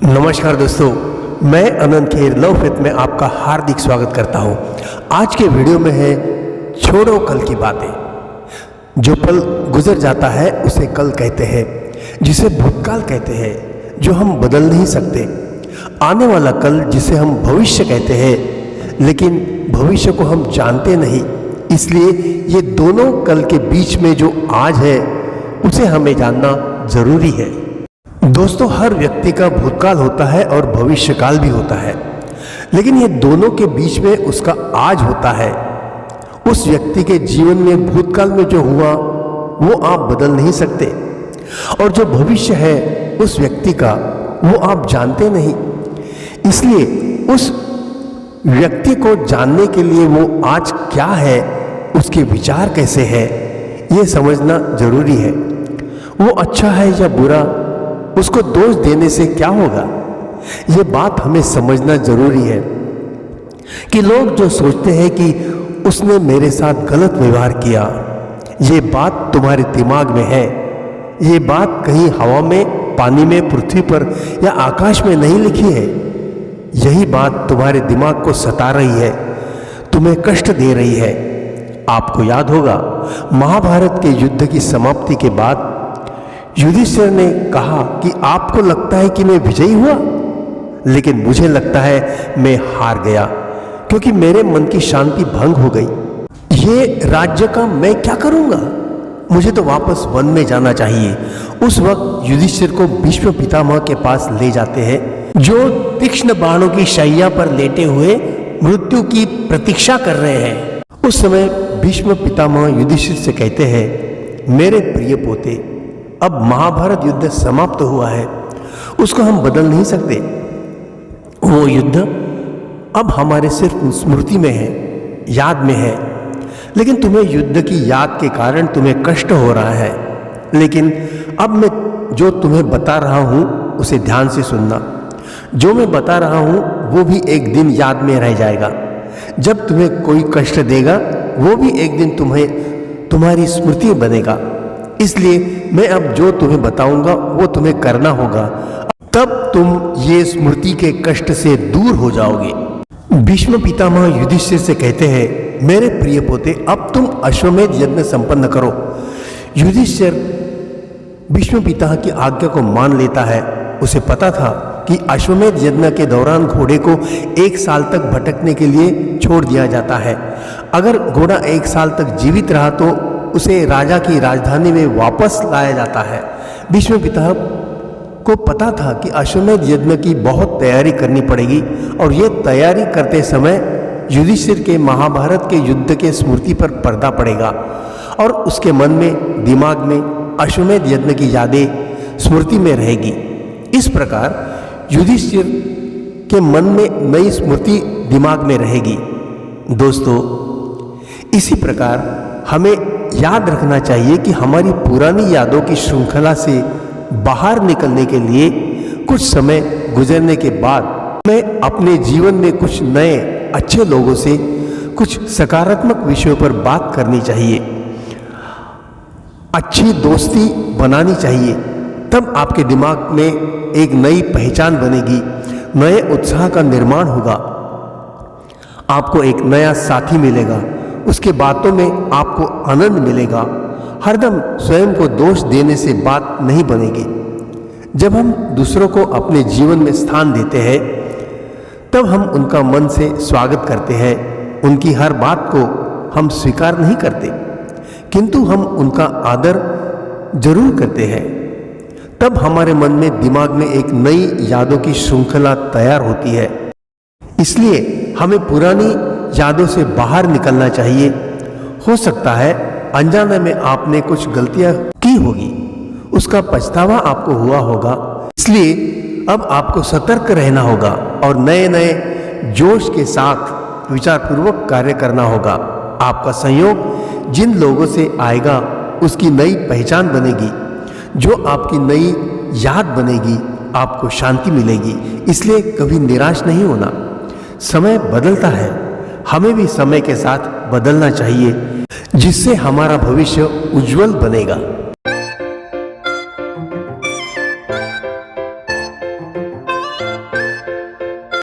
नमस्कार दोस्तों, मैं अनंत खेर लव फेथ में आपका हार्दिक स्वागत करता हूं। आज के वीडियो में है छोड़ो कल की बातें। जो पल गुजर जाता है उसे कल कहते हैं, जिसे भूतकाल कहते हैं, जो हम बदल नहीं सकते। आने वाला कल जिसे हम भविष्य कहते हैं, लेकिन भविष्य को हम जानते नहीं। इसलिए ये दोनों कल के बीच में जो आज है उसे हमें जानना जरूरी है। दोस्तों, हर व्यक्ति का भूतकाल होता है और भविष्यकाल भी होता है, लेकिन ये दोनों के बीच में उसका आज होता है। उस व्यक्ति के जीवन में भूतकाल में जो हुआ वो आप बदल नहीं सकते, और जो भविष्य है उस व्यक्ति का वो आप जानते नहीं। इसलिए उस व्यक्ति को जानने के लिए वो आज क्या है, उसके विचार कैसे है, ये समझना जरूरी है। वो अच्छा है या बुरा, उसको दोष देने से क्या होगा, ये बात हमें समझना जरूरी है। कि लोग जो सोचते हैं कि उसने मेरे साथ गलत व्यवहार किया, ये बात तुम्हारे दिमाग में है। ये बात कहीं हवा में, पानी में, पृथ्वी पर या आकाश में नहीं लिखी है। यही बात तुम्हारे दिमाग को सता रही है, तुम्हें कष्ट दे रही है। आपको याद होगा, महाभारत के युद्ध की समाप्ति के बाद युधिष्ठिर ने कहा कि आपको लगता है कि मैं विजयी हुआ, लेकिन मुझे लगता है मैं हार गया, क्योंकि मेरे मन की शांति भंग हो गई। ये राज्य का मैं क्या करूंगा, मुझे तो वापस वन में जाना चाहिए। उस वक्त युधिष्ठिर को भीष्म पितामह के पास ले जाते हैं, जो तीक्ष्ण बाणों की शैया पर लेटे हुए मृत्यु की प्रतीक्षा कर रहे हैं। उस समय भीष्म पितामह युधिष्ठिर से कहते हैं, मेरे प्रिय पोते, अब महाभारत युद्ध समाप्त हुआ है, उसको हम बदल नहीं सकते। वो युद्ध अब हमारे सिर्फ स्मृति में है, याद में है। लेकिन तुम्हें युद्ध की याद के कारण तुम्हें कष्ट हो रहा है। लेकिन अब मैं जो तुम्हें बता रहा हूं उसे ध्यान से सुनना। जो मैं बता रहा हूं वो भी एक दिन याद में रह जाएगा। जब तुम्हें कोई कष्ट देगा वो भी एक दिन तुम्हारी स्मृति बनेगा। इसलिए मैं अब जो तुम्हें बताऊंगा वो तुम्हें करना होगा, तब तुम ये स्मृति के कष्ट से दूर हो जाओगे। भीष्म पितामह युधिष्ठिर से कहते हैं, मेरे प्रिय पोते, अब तुम अश्वमेध यज्ञ संपन्न करो। युधिष्ठिर भीष्म पिता की आज्ञा को मान लेता है। उसे पता था कि अश्वमेध यज्ञ के दौरान घोड़े को 1 साल तक भटकने के लिए छोड़ दिया जाता है। अगर घोड़ा 1 साल तक जीवित रहा तो उसे राजा की राजधानी में वापस लाया जाता है। भीष्म पिता को पता था कि अश्वमेध यज्ञ की बहुत तैयारी करनी पड़ेगी, और ये तैयारी करते समय युधिष्ठिर के महाभारत के युद्ध के स्मृति पर पर्दा पड़ेगा, और उसके मन में, दिमाग में अश्वमेध यज्ञ की यादें स्मृति में रहेगी। इस प्रकार युधिष्ठिर के मन में नई स्मृति दिमाग में रहेगी। दोस्तों, इसी प्रकार हमें याद रखना चाहिए कि हमारी पुरानी यादों की श्रृंखला से बाहर निकलने के लिए कुछ समय गुजरने के बाद हमें अपने जीवन में कुछ नए अच्छे लोगों से कुछ सकारात्मक विषयों पर बात करनी चाहिए, अच्छी दोस्ती बनानी चाहिए। तब आपके दिमाग में एक नई पहचान बनेगी, नए उत्साह का निर्माण होगा। आपको एक नया साथी मिलेगा, उसके बातों में आपको आनंद मिलेगा। हरदम स्वयं को दोष देने से बात नहीं बनेगी। जब हम दूसरों को अपने जीवन में स्थान देते हैं, तब हम उनका मन से स्वागत करते हैं। उनकी हर बात को हम स्वीकार नहीं करते, किंतु हम उनका आदर जरूर करते हैं। तब हमारे मन में, दिमाग में एक नई यादों की श्रृंखला तैयार होती है। इसलिए हमें पुरानी यादों से बाहर निकलना चाहिए। हो सकता है अनजाने में आपने कुछ गलतियां की होगी, उसका पछतावा आपको हुआ होगा। इसलिए अब आपको सतर्क रहना होगा और नए नए जोश के साथ विचारपूर्वक कार्य करना होगा। आपका संयोग जिन लोगों से आएगा उसकी नई पहचान बनेगी, जो आपकी नई याद बनेगी, आपको शांति मिलेगी। इसलिए कभी निराश नहीं होना। समय बदलता है, हमें भी समय के साथ बदलना चाहिए, जिससे हमारा भविष्य उज्जवल बनेगा।